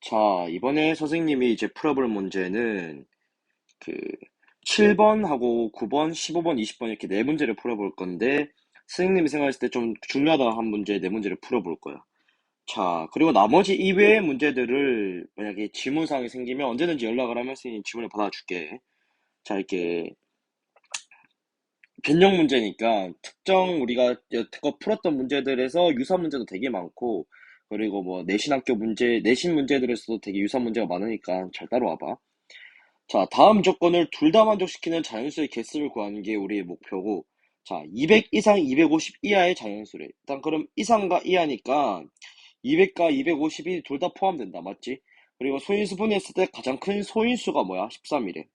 자, 이번에 선생님이 이제 풀어볼 문제는 그 7번하고 9번, 15번, 20번 이렇게 네 문제를 풀어볼 건데 선생님이 생각했을 때 좀 중요하다 한 문제 네 문제를 풀어볼 거야. 자, 그리고 나머지 이외의 문제들을 만약에 질문사항이 생기면 언제든지 연락을 하면 선생님이 질문을 받아줄게. 자, 이렇게 변형 문제니까 특정 우리가 여태껏 풀었던 문제들에서 유사 문제도 되게 많고 그리고 뭐 내신 학교 문제, 내신 문제들에서도 되게 유사 문제가 많으니까 잘 따라와봐. 자, 다음 조건을 둘 다 만족시키는 자연수의 개수를 구하는 게 우리의 목표고, 자, 200 이상 250 이하의 자연수래. 일단 그럼 이상과 이하니까 200과 250이 둘 다 포함된다, 맞지? 그리고 소인수 분해했을 때 가장 큰 소인수가 뭐야? 13이래.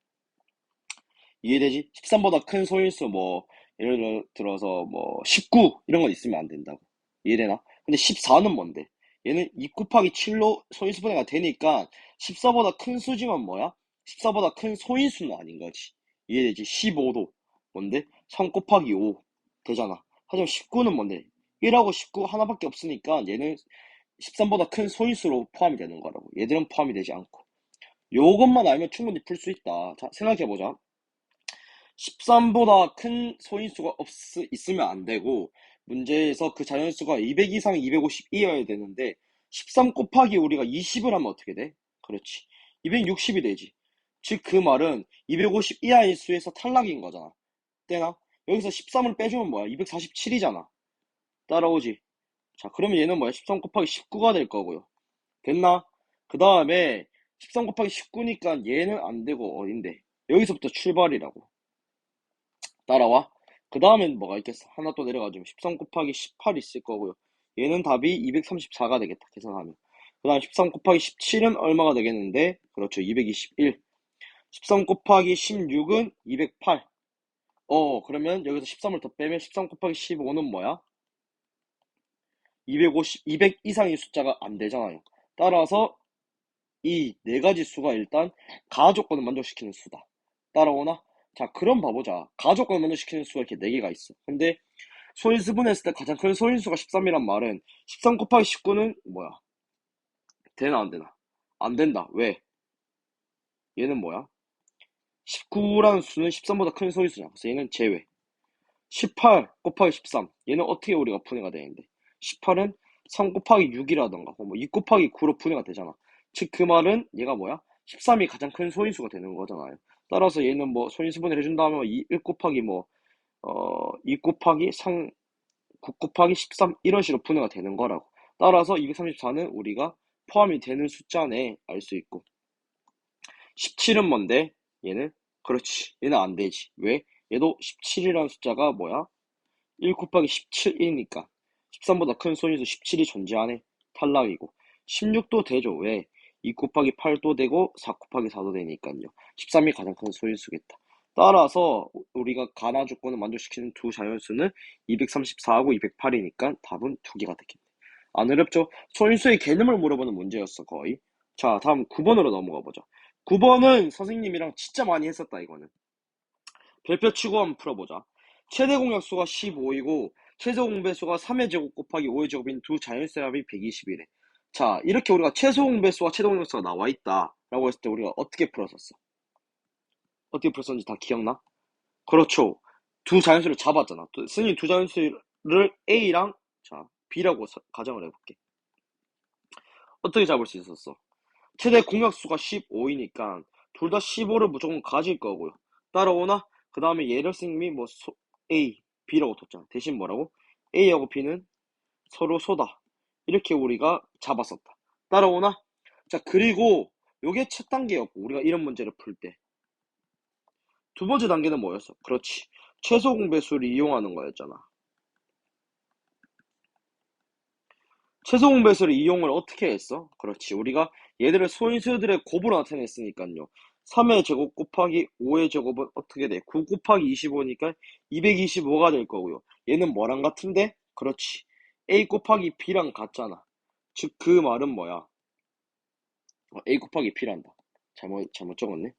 이해되지? 13보다 큰 소인수 뭐 예를 들어서 뭐 19 이런 건 있으면 안 된다고. 이해되나? 근데 14는 뭔데? 얘는 2 곱하기 7로 소인수 분해가 되니까 14보다 큰 수지만 뭐야? 14보다 큰 소인수는 아닌 거지. 이해되지? 15도 뭔데? 3 곱하기 5 되잖아. 하지만 19는 뭔데? 1하고 19 하나밖에 없으니까 얘는 13보다 큰 소인수로 포함이 되는 거라고. 얘들은 포함이 되지 않고. 요것만 알면 충분히 풀 수 있다. 자, 생각해보자. 13보다 큰 소인수가 있으면 안 되고, 문제에서 그 자연수가 200 이상 250이어야 되는데, 13 곱하기 우리가 20을 하면 어떻게 돼? 그렇지. 260이 되지. 즉, 그 말은 250 이하의 수에서 탈락인 거잖아. 때나? 여기서 13을 빼주면 뭐야? 247이잖아. 따라오지? 자, 그러면 얘는 뭐야? 13 곱하기 19가 될 거고요. 됐나? 그 다음에 13 곱하기 19니까 얘는 안 되고 어딘데? 여기서부터 출발이라고. 따라와. 그 다음엔 뭐가 있겠어? 하나 또 내려가지고 13 곱하기 18 있을 거고요. 얘는 답이 234가 되겠다. 계산하면. 그 다음 13 곱하기 17은 얼마가 되겠는데? 그렇죠. 221. 13 곱하기 16은 208. 그러면 여기서 13을 더 빼면 13 곱하기 15는 뭐야? 250, 200 이상의 숫자가 안 되잖아요. 따라서 이 네 가지 수가 일단 가조건을 만족시키는 수다. 따라오나? 자, 그럼 봐보자. 가조건을 만족시키는 수가 이렇게 네 개가 있어. 근데 소인수분했을 때 가장 큰 소인수가 13이란 말은 13 곱하기 19는 뭐야? 되나 안 되나? 안 된다. 왜? 얘는 뭐야? 19라는 수는 13보다 큰 소인수잖아. 그래서 얘는 제외. 18 곱하기 13. 얘는 어떻게 우리가 분해가 되는데? 18은 3 곱하기 6이라던가, 뭐 2 곱하기 9로 분해가 되잖아. 즉, 그 말은 얘가 뭐야? 13이 가장 큰 소인수가 되는 거잖아요. 따라서 얘는 뭐 소인수 분해를 해준다면 1 곱하기 2 곱하기 3, 9 곱하기 13 이런 식으로 분해가 되는 거라고. 따라서 234는 우리가 포함이 되는 숫자네 알 수 있고 17은 뭔데? 얘는 그렇지. 얘는 안 되지. 왜? 얘도 17이라는 숫자가 뭐야? 1 곱하기 17이니까 13보다 큰 소인수 17이 존재하네. 탈락이고 16도 되죠. 왜? 2 곱하기 8도 되고 4 곱하기 4도 되니까요. 13이 가장 큰 소인수겠다. 따라서 우리가 가나 조건을 만족시키는 두 자연수는 234하고 208이니까 답은 두 개가 되겠네. 안 어렵죠? 소인수의 개념을 물어보는 문제였어 거의. 자, 다음 9번으로 넘어가 보자. 9번은 선생님이랑 진짜 많이 했었다 이거는. 별표 치고 한번 풀어보자. 최대 공약수가 15이고 최소 공배수가 3의 제곱 곱하기 5의 제곱인 두 자연수의 합이 120이래. 자, 이렇게 우리가 최소 공배수와 최대 공약수가 나와 있다 라고 했을 때 우리가 어떻게 풀었었어? 어떻게 풀었었는지 다 기억나? 그렇죠. 두 자연수를 잡았잖아. 선생님 두 자연수를 A랑 자 B라고 가정을 해볼게. 어떻게 잡을 수 있었어? 최대 공약수가 15이니까 둘 다 15를 무조건 가질 거고요. 따라오나? 그 다음에 얘를 선생님이 뭐 A, B라고 뒀잖아. 대신 뭐라고? A하고 B는 서로 소다. 이렇게 우리가 잡았었다. 따라오나? 자, 그리고 요게 첫 단계였고 우리가 이런 문제를 풀 때. 두 번째 단계는 뭐였어? 그렇지. 최소 공배수를 이용하는 거였잖아. 최소 공배수를 이용을 어떻게 했어? 그렇지. 우리가 얘들을 소인수들의 곱으로 나타냈으니까요. 3의 제곱 곱하기 5의 제곱은 어떻게 돼? 9 곱하기 25니까 225가 될 거고요. 얘는 뭐랑 같은데? 그렇지. A 곱하기 B랑 같잖아. 즉, 그 말은 뭐야? A 곱하기 B란다. 잘못 적었네.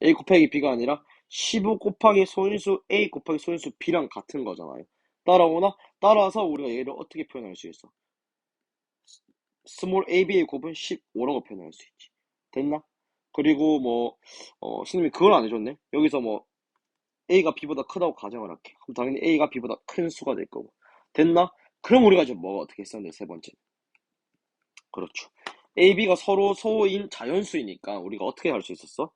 A 곱하기 B가 아니라 15 곱하기 소인수 A 곱하기 소인수 B랑 같은 거잖아요. 따라오나? 따라서 우리가 얘를 어떻게 표현할 수 있어? 스몰 ab의 곱은 15라고 표현할 수 있지. 됐나? 그리고 뭐, 선생님이 그걸 안 해줬네? 여기서 뭐, a가 b보다 크다고 가정을 할게. 그럼 당연히 a가 b보다 큰 수가 될 거고. 됐나? 그럼 우리가 이제 뭐가 어떻게 썼는데, 세 번째. 그렇죠. a, b가 서로 소인 자연수이니까 우리가 어떻게 할 수 있었어?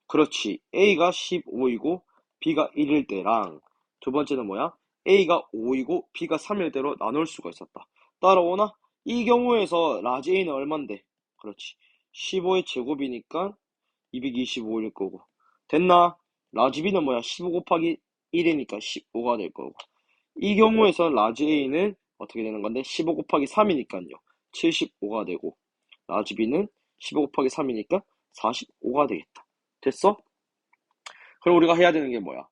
그렇지. a가 15이고 b가 1일 때랑 두 번째는 뭐야? a가 5이고 b가 3일 때로 나눌 수가 있었다. 따라오나? 이 경우에서 라지 a는 얼만데? 그렇지. 15의 제곱이니까 225일 거고. 됐나? 라지 b는 뭐야? 15 곱하기 1이니까 15가 될 거고. 이 경우에서 라지 a는 어떻게 되는 건데? 15 곱하기 3이니까요. 75가 되고. 라지 b는 15 곱하기 3이니까 45가 되겠다. 됐어? 그럼 우리가 해야 되는 게 뭐야?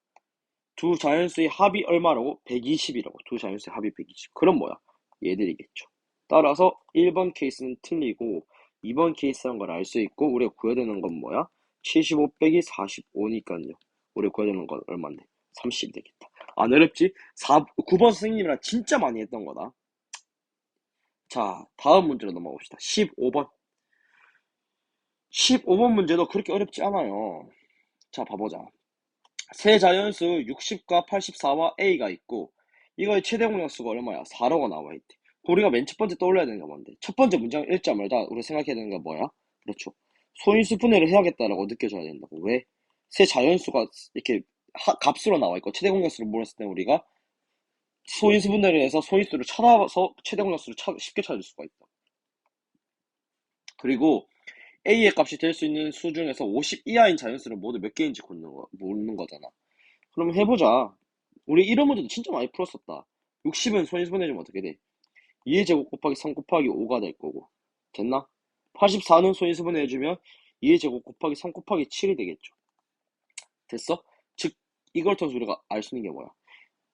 두 자연수의 합이 얼마라고? 120이라고. 두 자연수의 합이 120. 그럼 뭐야? 얘들이겠죠. 따라서 1번 케이스는 틀리고 2번 케이스란 걸 알 수 있고 우리가 구해야 되는 건 뭐야? 75 빼기 45니까요. 우리가 구해야 되는 건 얼마인데? 30 되겠다. 안 어렵지? 9번 선생님이랑 진짜 많이 했던 거다. 자, 다음 문제로 넘어갑시다. 15번. 15번 문제도 그렇게 어렵지 않아요. 자, 봐보자. 세 자연수 60과 84와 a가 있고 이거의 최대 공약수가 얼마야? 4라고 나와 있대. 우리가 맨 첫 번째 떠올려야 되는 게 뭔데? 첫 번째 문장 읽자 말자 우리가 생각해야 되는 게 뭐야? 그렇죠. 소인수 분해를 해야겠다라고 느껴져야 된다고. 왜? 세 자연수가 이렇게 값으로 나와 있고 최대 공약수를 물었을 때 우리가 소인수 분해를 해서 소인수를 찾아서 최대 공약수를 쉽게 찾을 수가 있다. 그리고 a의 값이 될 수 있는 수 중에서 50 이하인 자연수를 모두 몇 개인지 묻는 거잖아. 그럼 해보자. 우리 이런 문제도 진짜 많이 풀었었다. 60은 소인수분해 주면 어떻게 돼? 2의 제곱 곱하기 3 곱하기 5가 될 거고. 됐나? 84는 소인수분해 해주면 2의 제곱 곱하기 3 곱하기 7이 되겠죠. 됐어? 즉, 이걸 통해서 우리가 알 수 있는 게 뭐야?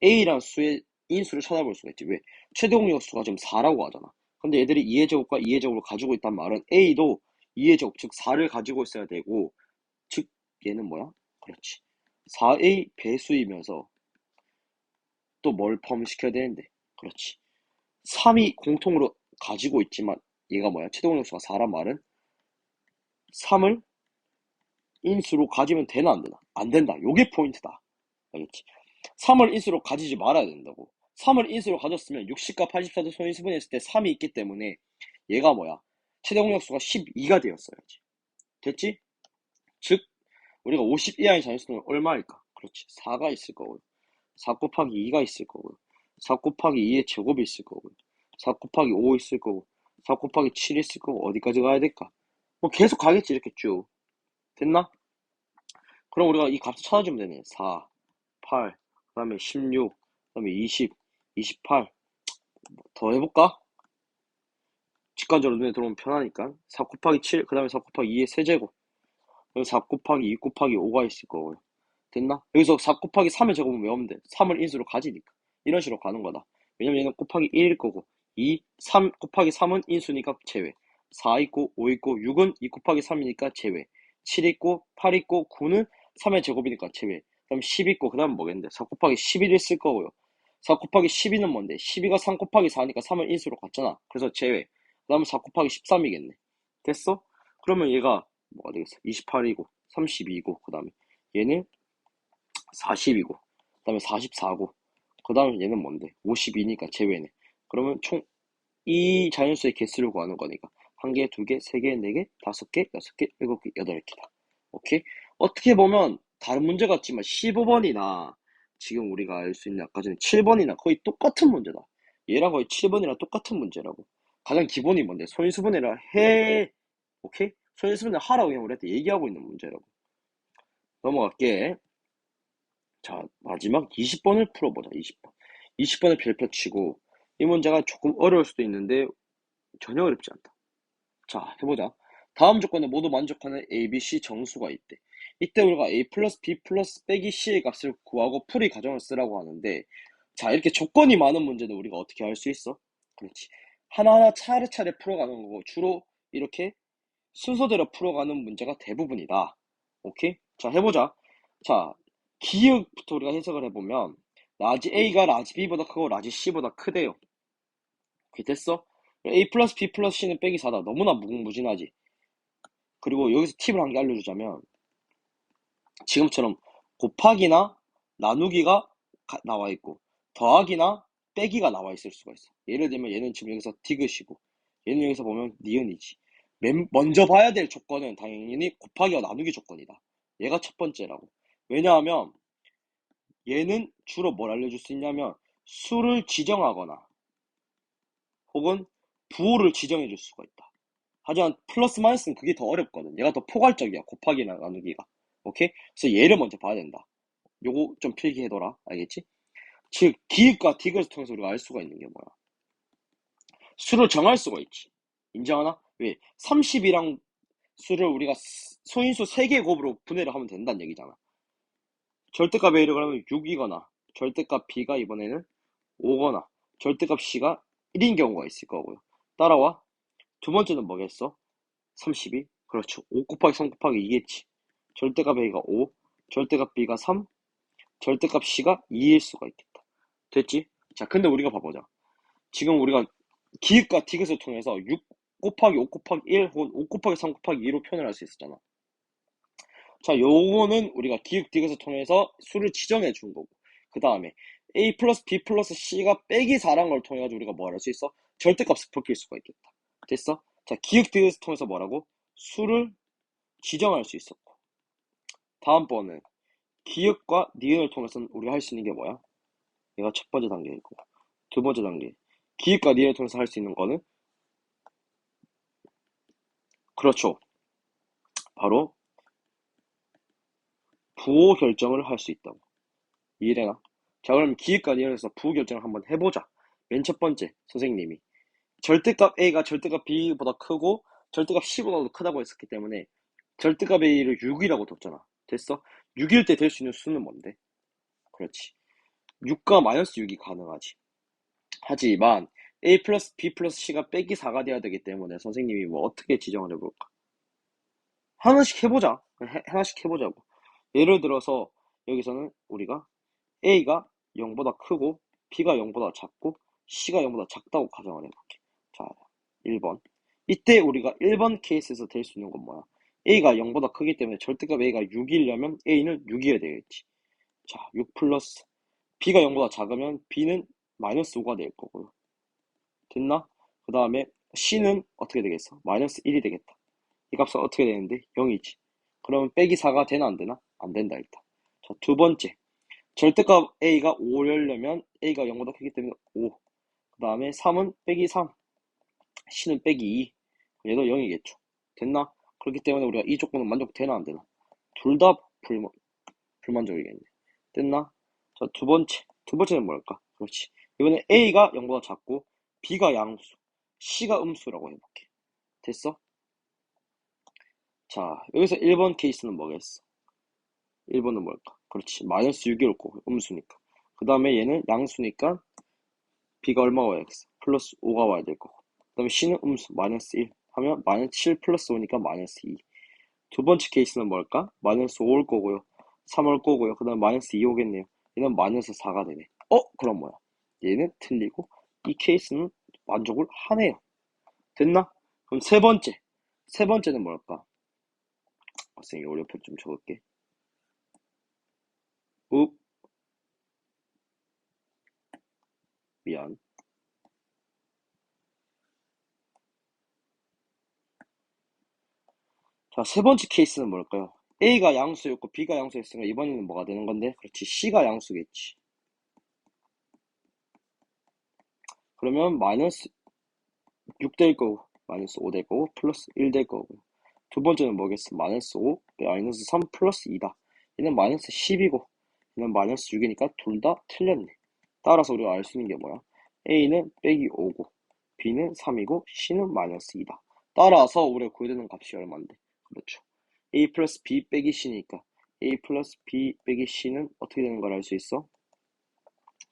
A란 수의 인수를 찾아볼 수가 있지. 왜? 최대 공약수가 지금 4라고 하잖아. 근데 얘들이 2의 제곱과 2의 제곱을 가지고 있단 말은 A도 2의 제곱, 즉 4를 가지고 있어야 되고, 즉, 얘는 뭐야? 그렇지. 4A 배수이면서 또 뭘 포함시켜야 되는데. 그렇지. 3이 공통으로 가지고 있지만 얘가 뭐야? 최대 공약수가 4란 말은 3을 인수로 가지면 되나 안 되나? 안 된다. 요게 포인트다. 알겠지? 3을 인수로 가지지 말아야 된다고. 3을 인수로 가졌으면 60과 84도 소인수분했을 때 3이 있기 때문에 얘가 뭐야? 최대 공약수가 12가 되었어야지. 됐지? 즉 우리가 50 이하의 자연수는 얼마일까? 그렇지. 4가 있을 거고요. 4 곱하기 2가 있을 거고요. 4 곱하기 2의 제곱이 있을 거고요. 4 곱하기 5 있을 거고. 4 곱하기 7 있을 거고. 어디까지 가야 될까? 뭐 계속 가겠지 이렇게 쭉. 됐나? 그럼 우리가 이 값을 찾아주면 되네. 4, 8, 그 다음에 16, 그 다음에 20, 28. 더 해볼까? 직관적으로 눈에 들어오면 편하니까. 4 곱하기 7, 그 다음에 4 곱하기 2의 세제곱. 여기 4 곱하기 2 곱하기 5가 있을 거고요. 됐나? 여기서 4 곱하기 3의 제곱은 외우면 돼. 3을 인수로 가지니까. 이런 식으로 가는 거다. 왜냐면 얘는 곱하기 1일 거고 2, 3 곱하기 3은 인수니까 제외. 4 있고 5 있고 6은 2 곱하기 3이니까 제외. 7 있고 8 있고 9는 3의 제곱이니까 제외. 그럼 10 있고 그 다음 뭐겠는데? 4 곱하기 11을 쓸 거고요. 4 곱하기 12는 뭔데? 12가 3 곱하기 4니까 3을 인수로 갔잖아. 그래서 제외. 그 다음에 4 곱하기 13이겠네. 됐어? 그러면 얘가 뭐가 되겠어? 28이고 32이고 그 다음에 얘는 40이고 그 다음에 44고 그 다음에 얘는 뭔데? 52니까 제외네. 그러면 총 이 자연수의 개수를 구하는 거니까 한 개, 두 개, 세 개, 네 개, 다섯 개, 여섯 개, 일곱 개, 여덟 개다. 오케이? 어떻게 보면 다른 문제 같지만 15번이나 지금 우리가 알 수 있는 아까 전에 7번이나 거의 똑같은 문제다. 얘랑 거의 7번이랑 똑같은 문제라고. 가장 기본이 뭔데? 소인수분해를 해. 오케이? 소인수분해 하라고 그냥 우리한테 얘기하고 있는 문제라고. 넘어갈게. 자, 마지막 20번을 풀어보자. 20번. 20번을 별표 치고 이 문제가 조금 어려울 수도 있는데 전혀 어렵지 않다. 자, 해보자. 다음 조건에 모두 만족하는 A, B, C 정수가 있대. 이때 우리가 A 플러스 B 플러스 빼기 C의 값을 구하고 풀이 과정을 쓰라고 하는데 자, 이렇게 조건이 많은 문제는 우리가 어떻게 할 수 있어? 그렇지. 하나하나 차례차례 풀어가는 거고 주로 이렇게 순서대로 풀어가는 문제가 대부분이다. 오케이? 자, 해보자. 자, 기역부터 우리가 해석을 해보면 라지 A가 라지 B보다 크고 라지 C보다 크대요. 오케이, 됐어? A 플러스 B 플러스 C는 빼기 4다. 너무나 무궁무진하지. 그리고 여기서 팁을 한 개 알려주자면, 지금처럼 곱하기나 나누기가 나와 있고, 더하기나 빼기가 나와 있을 수가 있어. 예를 들면 얘는 지금 여기서 디귿이고, 얘는 여기서 보면 니은이지. 먼저 봐야 될 조건은 당연히 곱하기와 나누기 조건이다. 얘가 첫 번째라고. 왜냐하면 얘는 주로 뭘 알려줄 수 있냐면 수를 지정하거나 혹은 부호를 지정해 줄 수가 있다. 하지만 플러스 마이너스는 그게 더 어렵거든. 얘가 더 포괄적이야. 곱하기나 나누기가. 오케이? 그래서 얘를 먼저 봐야 된다. 요거 좀 필기해둬라. 알겠지? 즉 기읍과 디귿을 통해서 우리가 알 수가 있는 게 뭐야? 수를 정할 수가 있지. 인정하나? 왜? 30이랑 수를 우리가 소인수 3개의 곱으로 분해를 하면 된다는 얘기잖아. 절대값 A를 그러면 6이거나 절대값 B가 이번에는 5거나 절대값 C가 1인 경우가 있을 거고요. 따라와. 두 번째는 뭐겠어? 32. 그렇죠. 5 곱하기 3 곱하기 2겠지. 절대값 A가 5, 절대값 B가 3, 절대값 C가 2일 수가 있겠다. 됐지? 자, 근데 우리가 봐보자. 지금 우리가 기읍과 디귿을 통해서 6 곱하기 5 곱하기 1 혹은 5 곱하기 3 곱하기 2로 표현을 할 수 있었잖아. 자, 요거는 우리가 기읍 디귿을 통해서 수를 지정해 준 거고. 그 다음에 A 플러스 B 플러스 C가 빼기 4라는 걸 통해 가지고 우리가 뭐 할 수 있어? 절대값을 벗길 수가 있겠다. 됐어? 자, 기읍 디귿을 통해서 뭐라고? 수를 지정할 수 있었고. 다음번은 기읍과 니은을 통해서는 우리가 할 수 있는 게 뭐야? 얘가 첫 번째 단계이고. 두 번째 단계. 기읍과 니은을 통해서 할 수 있는 거는 그렇죠. 바로 부호 결정을 할 수 있다고. 이해되나? 자, 그럼 기획과 니은에서 부호 결정을 한번 해보자. 맨 첫 번째, 선생님이. 절대값 A가 절대값 B보다 크고, 절대값 C보다도 크다고 했었기 때문에, 절대값 A를 6이라고 뒀잖아. 됐어? 6일 때 될 수 있는 수는 뭔데? 그렇지. 6과 마이너스 6이 가능하지. 하지만, A 플러스 B 플러스 C가 빼기 4가 돼야 되기 때문에, 선생님이 뭐 어떻게 지정을 해볼까? 하나씩 해보자. 하나씩 해보자고. 예를 들어서, 여기서는 우리가 A가 0보다 크고 B가 0보다 작고 C가 0보다 작다고 가정을 해볼게. 자, 1번. 이때 우리가 1번 케이스에서 될 수 있는 건 뭐야? A가 0보다 크기 때문에 절대값 A가 6이려면 A는 6이어야 되겠지. 자, 6 플러스 B가 0보다 작으면 B는 마이너스 5가 될 거고요. 됐나? 그 다음에 C는 어떻게 되겠어? 마이너스 1이 되겠다. 이 값은 어떻게 되는데? 0이지. 그러면 빼기 4가 되나 안 되나? 안 된다 일단. 자, 두 번째. 절대값 A가 5려면 A가 0보다 크기 때문에 5. 그 다음에 3은 빼기 3. C는 빼기 2. 얘도 0이겠죠. 됐나? 그렇기 때문에 우리가 이 조건은 만족되나 안 되나? 둘 다 불만족이겠네. 됐나? 자, 두 번째. 두 번째는 뭘까? 그렇지. 이번엔 A가 0보다 작고 B가 양수, C가 음수라고 해볼게. 됐어? 자, 여기서 1번 케이스는 뭐겠어? 1번은 뭘까? 그렇지. 마이너스 6이 올 거고, 음수니까. 그 다음에 얘는 양수니까 B가 얼마가 와야겠어? 플러스 5가 와야 될 거고. 그 다음에 C는 음수, 마이너스 1 하면 마이너스 7 플러스 5니까 마이너스 2. 두 번째 케이스는 뭘까? 마이너스 5 올 거고요. 3 올 거고요. 그 다음에 마이너스 2 오겠네요. 얘는 마이너스 4가 되네. 그럼 뭐야? 얘는 틀리고 이 케이스는 만족을 하네요. 됐나? 그럼 세 번째. 세 번째는 뭘까? 학생이 어렵게 좀 적을게. 우, 미안. 자, 세 번째 케이스는 뭘까요? A가 양수였고 B가 양수였으니까 이번에는 뭐가 되는 건데? 그렇지. C가 양수겠지. 그러면 마이너스 6 될 거고, 마이너스 5 될 거고, 플러스 1 될 거고. 두 번째는 뭐겠어? 마이너스 5, 마이너스 3 플러스 2다. 얘는 마이너스 10이고, 얘는 마이너스 6이니까 둘 다 틀렸네. 따라서 우리가 알 수 있는 게 뭐야? A는 빼기 5고, B는 3이고, C는 마이너스 2다. 따라서 우리가 구해야 되는 값이 얼마인데? 그렇죠. A 플러스 B 빼기 C니까 A 플러스 B 빼기 C는 어떻게 되는 걸 알 수 있어?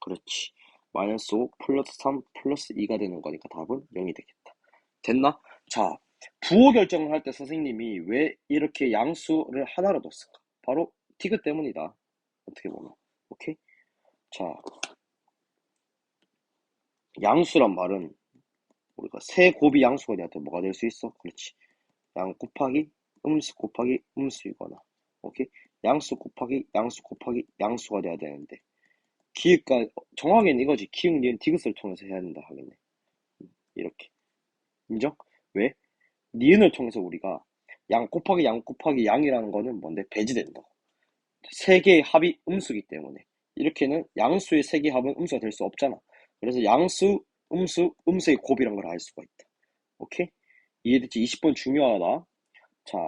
그렇지. 마이너스 5 플러스 3 플러스 2가 되는 거니까 답은 0이 되겠다. 됐나? 자, 부호 결정을 할 때 선생님이 왜 이렇게 양수를 하나로 뒀을까? 바로 디귿 때문이다. 어떻게 보면. 오케이? 자, 양수란 말은 우리가 세 곱이 양수가 돼야 돼. 뭐가 될 수 있어? 그렇지. 양 곱하기 음수 곱하기 음수이거나, 오케이? 양수 곱하기 양수 곱하기 양수가 돼야 되는데, 기획과 정확히는 이거지. 기역, 니은, 디귿을 통해서 해야 된다 하겠네. 이렇게. 인정? 왜? 니은을 통해서 우리가 양 곱하기 양이라는 거는 뭔데? 배지된다고. 세 개의 합이 음수기 때문에. 이렇게는 양수의 세 개의 합은 음수가 될 수 없잖아. 그래서 양수, 음수의 곱이란 걸 알 수가 있다. 오케이? 이해됐지? 20번 중요하다. 자,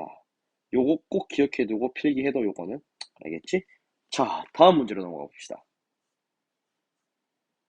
요거 꼭 기억해두고 필기해둬, 요거는. 알겠지? 자, 다음 문제로 넘어가 봅시다.